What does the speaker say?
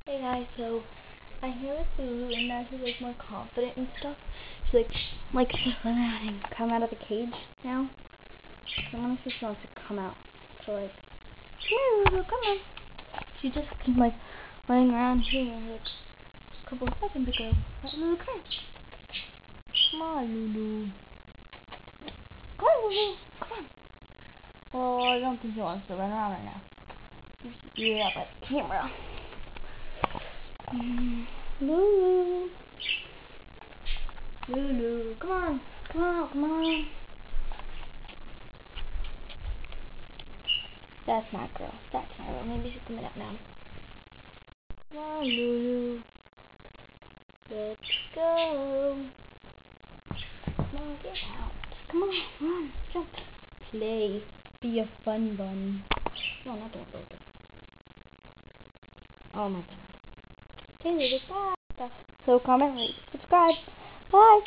Hey guys, so I'm here with Lulu, and now she's like more confident and stuff. She's she's learning how to come out of the cage now. So I wonder if she wants to come out. So come here, Lulu, come on. She just came running around here a couple of seconds ago. Right, Lulu, come here. Come on, Lulu. Come on, Lulu. Come on. Well, I don't think she wants to run around right now. Yeah, but camera. Lulu. Lulu, come on. Come on. That's not girl. Maybe she's coming out now. Come on, Lulu. Let's go. Come on, get out. Come on, run, jump, play. Be a fun bunny. No, not that one. Oh my god. Okay, Lulu, bye. So comment, rate, subscribe. Bye.